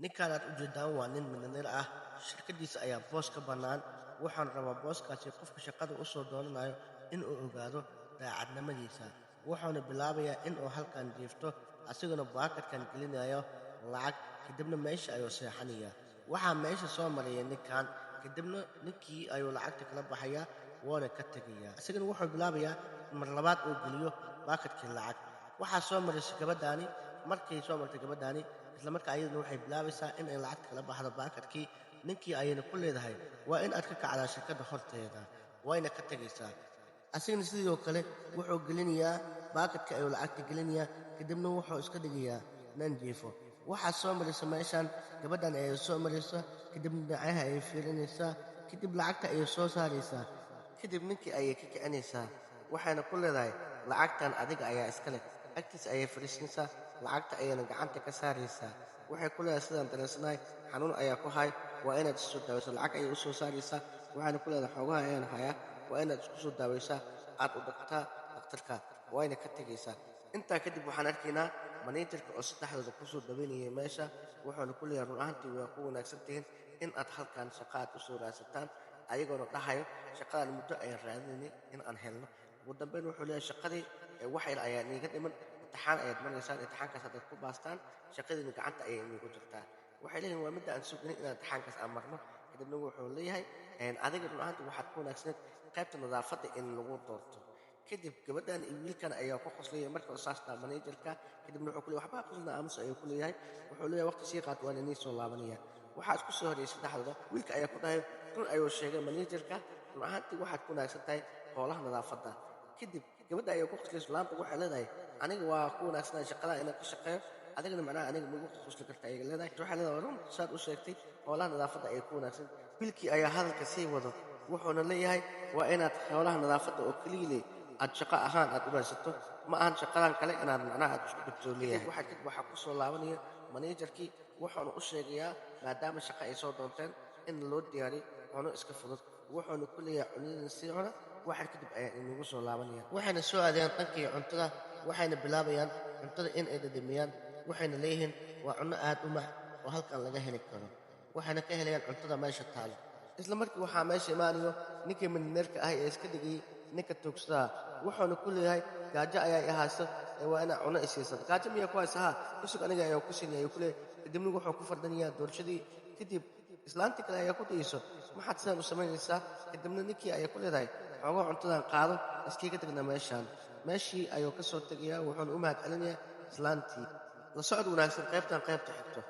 ninkaan aad ujeedaan waa nin milyaneer ah. Shirkadiisa ayaa boos ka bannaan. Waxaan rabaa booskaasi qofka shaqada u soo doonanayo inuu ogaado daacadnimadiisa. Wuxuuna bilaabayaa inuu halkan jiifto asiguna baakadkan gelinayo lacag, kadibna meesha ayuu seexanayaa. Waxaa meesha soo maraya ninkan, kadibna ninkii ayuu lacagta kala baxayaa wuuna ka tegayaa. Asigana wuxuu bilaabayaa in mar labaad uu geliyo baakadkii lacag. Waxaa soo maraysa gabadhaani. Markay soo martay gabadhaani, isla markaa ayaduna waxay bilaabaysaa in ay lacagta kala baxdo baakadkii. Ninkii ayayna ku leedahay waa in aad ka kacdaa shirkadda horteeda, wayna ka tegaysaa. asigana sidoo kale wuxuu gelinayaa baakadka ayuu lacagta gelinayaa, kadibna wuxuu iska dhigayaa nin jiifo. Waxaa soo maraysa meeshaan gabadhan ayay soo maraysa, kadib dhinacaha ayay fiirinaysaa, kadib lacagta ayay soo saaraysaa, kadib ninkii ayay ka kicinaysaa. waxayna ku leedahay lacagtan adiga ayaa iska leh. agtiisa ayay fadhiisanaysaa, lacagta ayayna gacanta ka saaraysaa. waxay ku leedahay sidaan dareensanahay xanuun ayaa ku hay, waa inaad isoo daawayso. lacag ayay u soo saaraysaa, waxayna ku leedahay xoogaha ayaan hayaa, waa inaad isku soo daawaysaa, aad u dhaqataa dhakhtarka, wayna ka tegaysaa. intaa kadib waxaan arkaynaa manajerka oo saddexdooda ku soo dhawaynayay meesha. wuxuuna ku leeyahay run ahaantii waa ku wanaagsan tihiin in aad halkan shaqa aad u soo raadsataan, ayagoona dhahayo shaqadan muddo ayaan raadinaynay in aan helno. ugu dambayn wuxuu leeyahay shaqadii wax yar ayaa niiga dhiman, imtixaan ayaad maraysaan, imtixaankaas haddaad ku baastaan shaqadiina gacanta ayay iniigu jirtaa. waxay leeyihin waa midda aan sugnay inaan imtixaankaas aan marno. kadibna wuxuu leeyahay adiga run ahaantii waxaad ku wanaagsaneed qaybta nadaafadda in lagu doorto. kadib gabadhan iyo wiilkan ayaa ku qoslaya marka saastaa manajerka. kadibna wuxuu ku leeyahay waxbaa qoslina aamus ayuu ku leeyahay. wuxuu leeyahay waqti sii qaat waan inii soo laabanaya. waxaa isku soo horreeyay saddexdooda. wiilka ayaa ku dhahay run ayuu sheegay manajerka, run ahaantii waxaad ku wanaagsan tahay howlaha nadaafadda. kadib gabadha ayaa ku qoslaysa laanta. waxay leedahay aniga waa ku wanaagsanahay shaqada inaan ka shaqeeyo, adigana macnaha aniga magu qosli karta ayay leedahay. waxay leedahay run saad u sheegtay howlaha nadaafadda ayay ku wanaagsan. wiilkii ayaa hadalka sii wado, wuxuuna leeyahay waa inaad howlaha nadaafadda oo keliya aad shaqo ahaan aad u raadsato, ma ahan shaqadan kale inaad macnaha aad isku dhigto leeyahay. waxaa ku soo laabanaya manajerkii, wuxuuna u sheegayaa maadaama shaqo ay soo doonteen in loo diyaariyo cuno iska fudud. wuxuuna ku leeyahay cunadina sii cuna, waxaan kadib ayaa inagu soo laabanaya. waxayna soo aadayaan dhankii cuntada, waxayna bilaabayaan cuntada in ay dhadhamiyaan. waxayna leeyihiin waa cunno aad u mac oo halkan laga heli karo. waxayna ka helayaan cuntada meesha taalo. isla markii waxaa meesha imaanayo ninkii milyaneerka ah ee iska dhigayay ninka tuugsadaa. wuxuuna ku leeyahay gaajo ayaa i hayso, waa inaa cunno i siisan. gaajo miyaa ku haysa? haa, isug aniga ayaa ku siinaya ayuu ku leeyahay. kadibna wuxuu ku fardhanayaa doorashadii. kadib islaantii kale ayaa ku dayso maxaad sidaan u samaynaysaa? kadibna ninkii ayaa ku leedahay xoogaa cuntadan qaado, iskiiga tagna meeshaan. meeshii ayuu ka soo tegayaa, wuxuuna u mahad celinayaa islaantii. la socod wanaagsan qaybtan qaybta xigto.